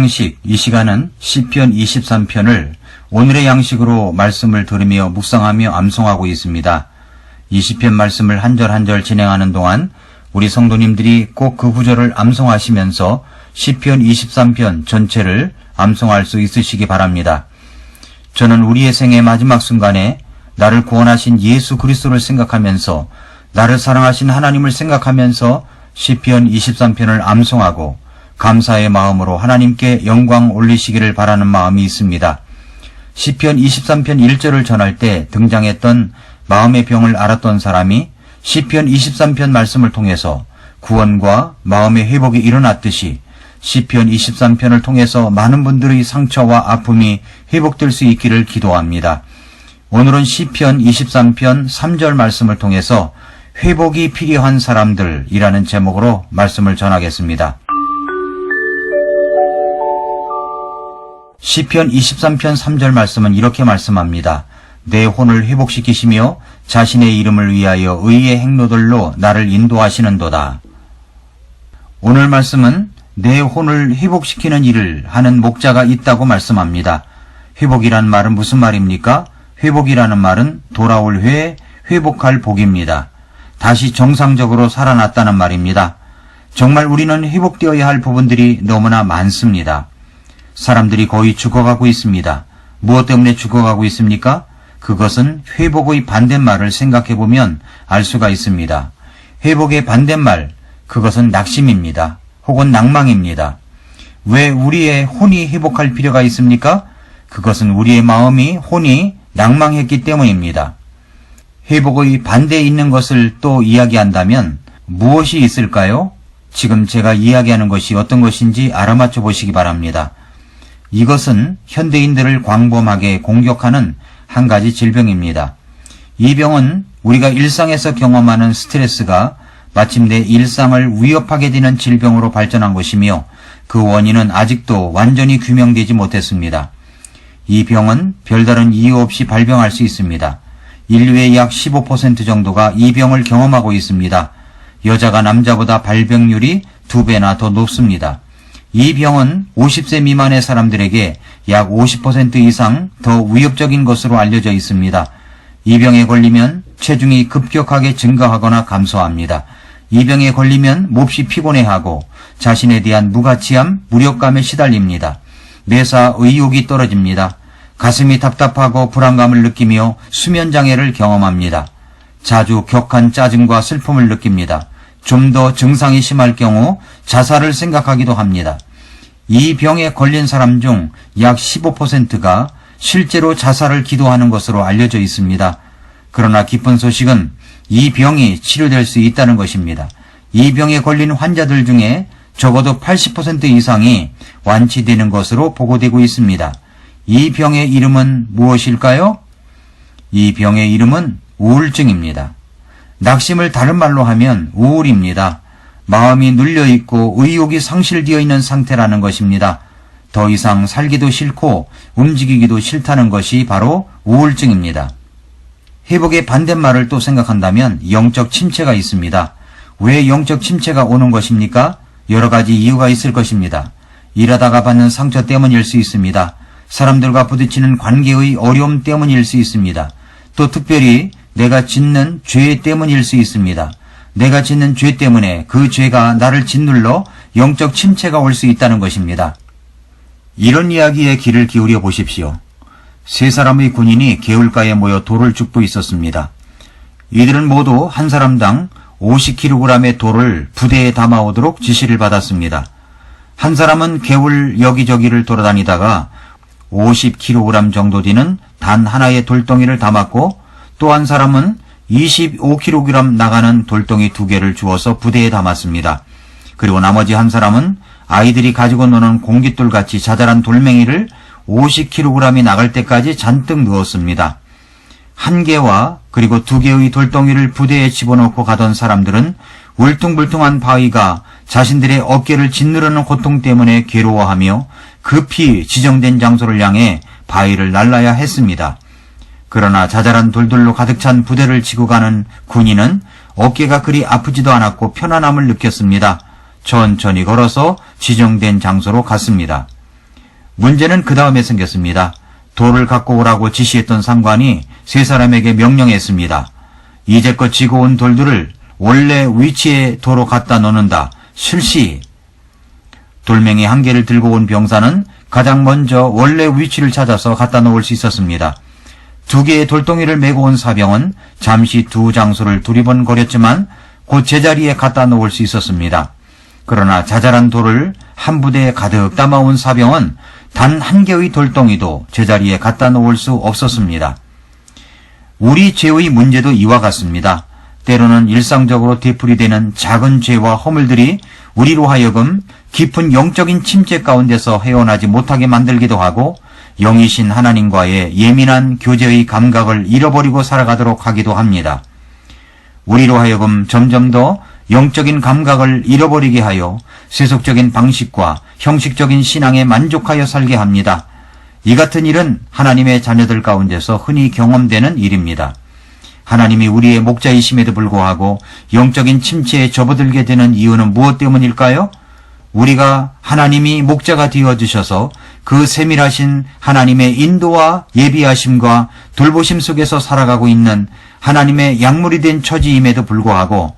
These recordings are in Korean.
양식, 이 시간은 시편 23편을 오늘의 양식으로 말씀을 들으며 묵상하며 암송하고 있습니다. 이 시편 말씀을 한 절 한 절 진행하는 동안 우리 성도님들이 꼭 그 구절을 암송하시면서 시편 23편 전체를 암송할 수 있으시기 바랍니다. 저는 우리의 생의 마지막 순간에 나를 구원하신 예수 그리스도를 생각하면서 나를 사랑하신 하나님을 생각하면서 시편 23편을 암송하고 감사의 마음으로 하나님께 영광 올리시기를 바라는 마음이 있습니다. 시편 23편 1절을 전할 때 등장했던 마음의 병을 앓았던 사람이 시편 23편 말씀을 통해서 구원과 마음의 회복이 일어났듯이 시편 23편을 통해서 많은 분들의 상처와 아픔이 회복될 수 있기를 기도합니다. 오늘은 시편 23편 3절 말씀을 통해서 회복이 필요한 사람들이라는 제목으로 말씀을 전하겠습니다. 시편 23편 3절 말씀은 이렇게 말씀합니다. 내 혼을 회복시키시며 자신의 이름을 위하여 의의 행로들로 나를 인도하시는도다. 오늘 말씀은 내 혼을 회복시키는 일을 하는 목자가 있다고 말씀합니다. 회복이란 말은 무슨 말입니까? 회복이라는 말은 돌아올 회, 회복할 복입니다. 다시 정상적으로 살아났다는 말입니다. 정말 우리는 회복되어야 할 부분들이 너무나 많습니다. 사람들이 거의 죽어가고 있습니다. 무엇 때문에 죽어가고 있습니까? 그것은 회복의 반대말을 생각해보면 알 수가 있습니다. 회복의 반대말, 그것은 낙심입니다. 혹은 낭망입니다. 왜 우리의 혼이 회복할 필요가 있습니까? 그것은 우리의 마음이, 혼이 낭망했기 때문입니다. 회복의 반대에 있는 것을 또 이야기한다면 무엇이 있을까요? 지금 제가 이야기하는 것이 어떤 것인지 알아맞혀 보시기 바랍니다. 이것은 현대인들을 광범하게 공격하는 한 가지 질병입니다. 이 병은 우리가 일상에서 경험하는 스트레스가 마침내 일상을 위협하게 되는 질병으로 발전한 것이며 그 원인은 아직도 완전히 규명되지 못했습니다. 이 병은 별다른 이유 없이 발병할 수 있습니다. 인류의 약 15% 정도가 이 병을 경험하고 있습니다. 여자가 남자보다 발병률이 2배나 더 높습니다. 이 병은 50세 미만의 사람들에게 약 50% 이상 더 위협적인 것으로 알려져 있습니다. 이 병에 걸리면 체중이 급격하게 증가하거나 감소합니다. 이 병에 걸리면 몹시 피곤해하고 자신에 대한 무가치함, 무력감에 시달립니다. 매사 의욕이 떨어집니다. 가슴이 답답하고 불안감을 느끼며 수면장애를 경험합니다. 자주 격한 짜증과 슬픔을 느낍니다. 좀 더 증상이 심할 경우 자살을 생각하기도 합니다. 이 병에 걸린 사람 중 약 15%가 실제로 자살을 기도하는 것으로 알려져 있습니다. 그러나 기쁜 소식은 이 병이 치료될 수 있다는 것입니다. 이 병에 걸린 환자들 중에 적어도 80% 이상이 완치되는 것으로 보고되고 있습니다. 이 병의 이름은 무엇일까요? 이 병의 이름은 우울증입니다. 낙심을 다른 말로 하면 우울입니다. 마음이 눌려있고 의욕이 상실되어 있는 상태라는 것입니다. 더 이상 살기도 싫고 움직이기도 싫다는 것이 바로 우울증입니다. 회복의 반대말을 또 생각한다면 영적 침체가 있습니다. 왜 영적 침체가 오는 것입니까? 여러 가지 이유가 있을 것입니다. 일하다가 받는 상처 때문일 수 있습니다. 사람들과 부딪히는 관계의 어려움 때문일 수 있습니다. 또 특별히 내가 짓는 죄 때문일 수 있습니다. 내가 짓는 죄 때문에 그 죄가 나를 짓눌러 영적 침체가 올 수 있다는 것입니다. 이런 이야기에 귀를 기울여 보십시오. 세 사람의 군인이 개울가에 모여 돌을 줍고 있었습니다. 이들은 모두 한 사람당 50kg의 돌을 부대에 담아오도록 지시를 받았습니다. 한 사람은 개울 여기저기를 돌아다니다가 50kg 정도 되는 단 하나의 돌덩이를 담았고 또 한 사람은 25kg 나가는 돌덩이 2개를 주어서 부대에 담았습니다. 그리고 나머지 한 사람은 아이들이 가지고 노는 공깃돌같이 자잘한 돌멩이를 50kg이 나갈 때까지 잔뜩 넣었습니다. 한 개와 그리고 2개의 돌덩이를 부대에 집어넣고 가던 사람들은 울퉁불퉁한 바위가 자신들의 어깨를 짓누르는 고통 때문에 괴로워하며 급히 지정된 장소를 향해 바위를 날라야 했습니다. 그러나 자잘한 돌들로 가득 찬 부대를 지고 가는 군인은 어깨가 그리 아프지도 않았고 편안함을 느꼈습니다. 천천히 걸어서 지정된 장소로 갔습니다. 문제는 그 다음에 생겼습니다. 돌을 갖고 오라고 지시했던 상관이 세 사람에게 명령했습니다. 이제껏 지고 온 돌들을 원래 위치에 도로 갖다 놓는다. 실시. 돌멩이 한 개를 들고 온 병사는 가장 먼저 원래 위치를 찾아서 갖다 놓을 수 있었습니다. 두 개의 돌덩이를 메고 온 사병은 잠시 두 장소를 두리번거렸지만 곧 제자리에 갖다 놓을 수 있었습니다. 그러나 자잘한 돌을 한 부대에 가득 담아온 사병은 단 한 개의 돌덩이도 제자리에 갖다 놓을 수 없었습니다. 우리 죄의 문제도 이와 같습니다. 때로는 일상적으로 되풀이되는 작은 죄와 허물들이 우리로 하여금 깊은 영적인 침체 가운데서 헤어나지 못하게 만들기도 하고 영이신 하나님과의 예민한 교제의 감각을 잃어버리고 살아가도록 하기도 합니다. 우리로 하여금 점점 더 영적인 감각을 잃어버리게 하여 세속적인 방식과 형식적인 신앙에 만족하여 살게 합니다. 이 같은 일은 하나님의 자녀들 가운데서 흔히 경험되는 일입니다. 하나님이 우리의 목자이심에도 불구하고 영적인 침체에 접어들게 되는 이유는 무엇 때문일까요? 우리가 하나님이 목자가 되어주셔서 그 세밀하신 하나님의 인도와 예비하심과 돌보심 속에서 살아가고 있는 하나님의 약물이 된 처지임에도 불구하고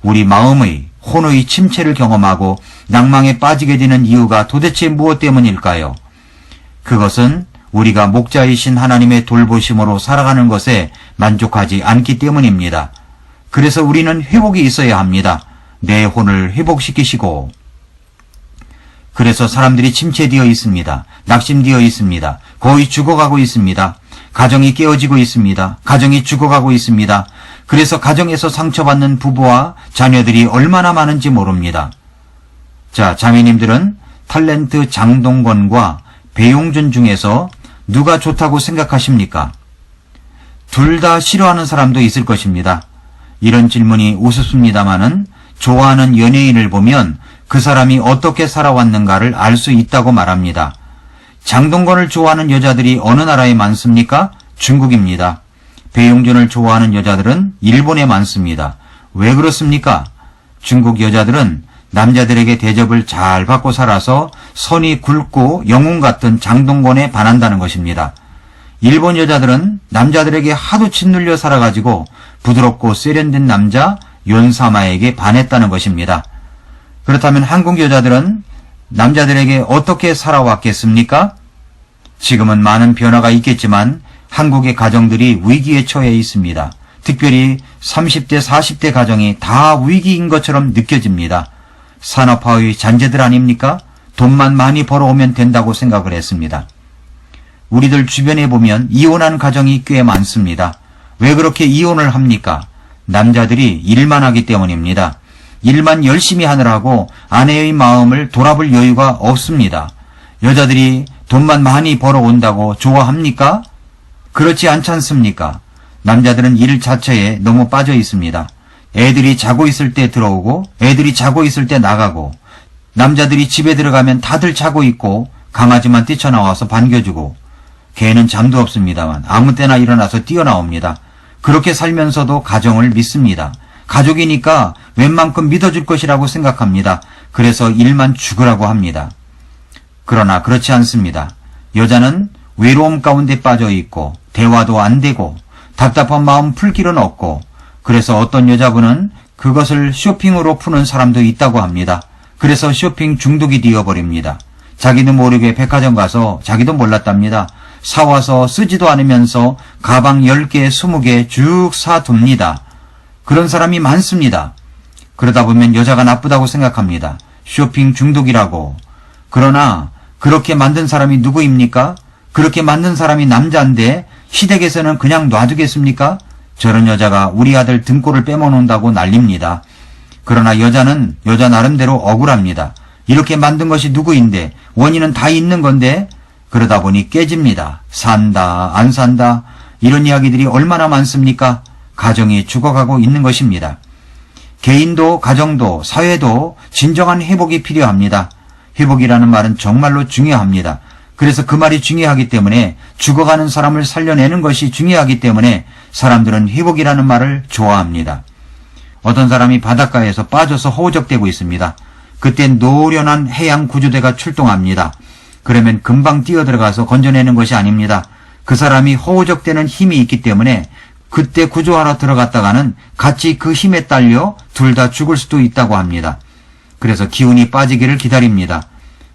우리 마음의 혼의 침체를 경험하고 낭망에 빠지게 되는 이유가 도대체 무엇 때문일까요? 그것은 우리가 목자이신 하나님의 돌보심으로 살아가는 것에 만족하지 않기 때문입니다. 그래서 우리는 회복이 있어야 합니다. 내 혼을 회복시키시고. 그래서 사람들이 침체되어 있습니다. 낙심되어 있습니다. 거의 죽어가고 있습니다. 가정이 깨어지고 있습니다. 가정이 죽어가고 있습니다. 그래서 가정에서 상처받는 부부와 자녀들이 얼마나 많은지 모릅니다. 자, 자매님들은 탤런트 장동건과 배용준 중에서 누가 좋다고 생각하십니까? 둘 다 싫어하는 사람도 있을 것입니다. 이런 질문이 우습습니다마는 좋아하는 연예인을 보면 그 사람이 어떻게 살아왔는가를 알 수 있다고 말합니다. 장동건을 좋아하는 여자들이 어느 나라에 많습니까? 중국입니다. 배용준을 좋아하는 여자들은 일본에 많습니다. 왜 그렇습니까? 중국 여자들은 남자들에게 대접을 잘 받고 살아서 선이 굵고 영웅 같은 장동건에 반한다는 것입니다. 일본 여자들은 남자들에게 하도 짓눌려 살아가지고 부드럽고 세련된 남자 윤사마에게 반했다는 것입니다. 그렇다면 한국 여자들은 남자들에게 어떻게 살아왔겠습니까? 지금은 많은 변화가 있겠지만 한국의 가정들이 위기에 처해 있습니다. 특별히 30대, 40대 가정이 다 위기인 것처럼 느껴집니다. 산업화의 잔재들 아닙니까? 돈만 많이 벌어오면 된다고 생각을 했습니다. 우리들 주변에 보면 이혼한 가정이 꽤 많습니다. 왜 그렇게 이혼을 합니까? 남자들이 일만 하기 때문입니다. 일만 열심히 하느라고 아내의 마음을 돌아볼 여유가 없습니다. 여자들이 돈만 많이 벌어온다고 좋아합니까? 그렇지 않지 않습니까? 남자들은 일 자체에 너무 빠져 있습니다. 애들이 자고 있을 때 들어오고 애들이 자고 있을 때 나가고 남자들이 집에 들어가면 다들 자고 있고 강아지만 뛰쳐나와서 반겨주고 개는 잠도 없습니다만 아무 때나 일어나서 뛰어나옵니다. 그렇게 살면서도 가정을 믿습니다. 가족이니까 웬만큼 믿어줄 것이라고 생각합니다. 그래서 일만 죽으라고 합니다. 그러나 그렇지 않습니다. 여자는 외로움 가운데 빠져 있고 대화도 안 되고 답답한 마음 풀 길은 없고 그래서 어떤 여자분은 그것을 쇼핑으로 푸는 사람도 있다고 합니다. 그래서 쇼핑 중독이 되어버립니다. 자기도 모르게 백화점 가서 자기도 몰랐답니다. 사와서 쓰지도 않으면서 가방 10개, 20개 쭉 사둡니다. 그런 사람이 많습니다. 그러다 보면 여자가 나쁘다고 생각합니다. 쇼핑 중독이라고. 그러나 그렇게 만든 사람이 누구입니까? 그렇게 만든 사람이 남자인데 시댁에서는 그냥 놔두겠습니까? 저런 여자가 우리 아들 등골을 빼먹는다고 난립니다. 그러나 여자는 여자 나름대로 억울합니다. 이렇게 만든 것이 누구인데 원인은 다 있는 건데 그러다 보니 깨집니다. 산다 안 산다 이런 이야기들이 얼마나 많습니까? 가정이 죽어가고 있는 것입니다. 개인도 가정도 사회도 진정한 회복이 필요합니다. 회복이라는 말은 정말로 중요합니다. 그래서 그 말이 중요하기 때문에 죽어가는 사람을 살려내는 것이 중요하기 때문에 사람들은 회복이라는 말을 좋아합니다. 어떤 사람이 바닷가에서 빠져서 허우적대고 있습니다. 그때 노련한 해양 구조대가 출동합니다. 그러면 금방 뛰어들어가서 건져내는 것이 아닙니다. 그 사람이 허우적대는 힘이 있기 때문에 그때 구조하러 들어갔다가는 같이 그 힘에 딸려 둘 다 죽을 수도 있다고 합니다. 그래서 기운이 빠지기를 기다립니다.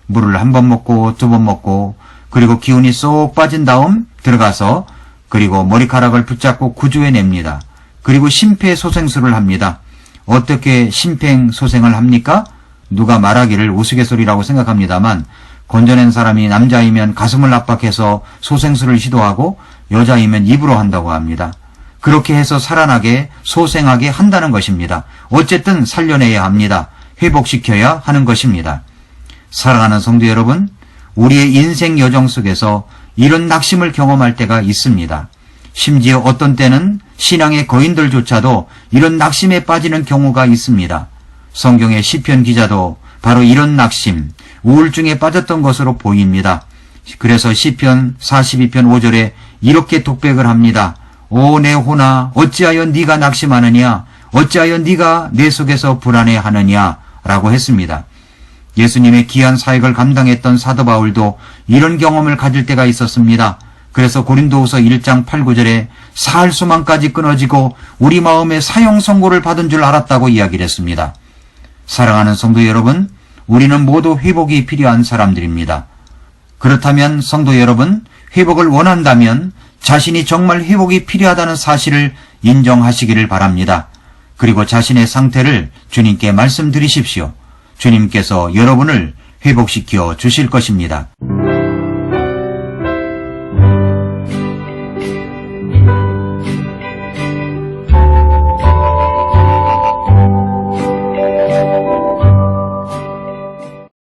물을 한 번 먹고 두 번 먹고 그리고 기운이 쏙 빠진 다음 들어가서 그리고 머리카락을 붙잡고 구조해냅니다. 그리고 심폐소생술을 합니다. 어떻게 심폐소생을 합니까? 누가 말하기를 우스갯소리라고 생각합니다만 건져낸 사람이 남자이면 가슴을 압박해서 소생술을 시도하고 여자이면 입으로 한다고 합니다. 그렇게 해서 살아나게 소생하게 한다는 것입니다. 어쨌든 살려내야 합니다. 회복시켜야 하는 것입니다. 사랑하는 성도 여러분, 우리의 인생 여정 속에서 이런 낙심을 경험할 때가 있습니다. 심지어 어떤 때는 신앙의 거인들조차도 이런 낙심에 빠지는 경우가 있습니다. 성경의 시편 기자도 바로 이런 낙심, 우울증에 빠졌던 것으로 보입니다. 그래서 시편 42편 5절에 이렇게 독백을 합니다. 오 내 혼아 어찌하여 네가 낙심하느냐 어찌하여 네가 내 속에서 불안해하느냐 라고 했습니다. 예수님의 귀한 사역을 감당했던 사도 바울도 이런 경험을 가질 때가 있었습니다. 그래서 고린도후서 1장 8, 9절에 살 수만까지 끊어지고 우리 마음에 사형 선고를 받은 줄 알았다고 이야기를 했습니다. 사랑하는 성도 여러분, 우리는 모두 회복이 필요한 사람들입니다. 그렇다면 성도 여러분, 회복을 원한다면 자신이 정말 회복이 필요하다는 사실을 인정하시기를 바랍니다. 그리고 자신의 상태를 주님께 말씀드리십시오. 주님께서 여러분을 회복시켜 주실 것입니다.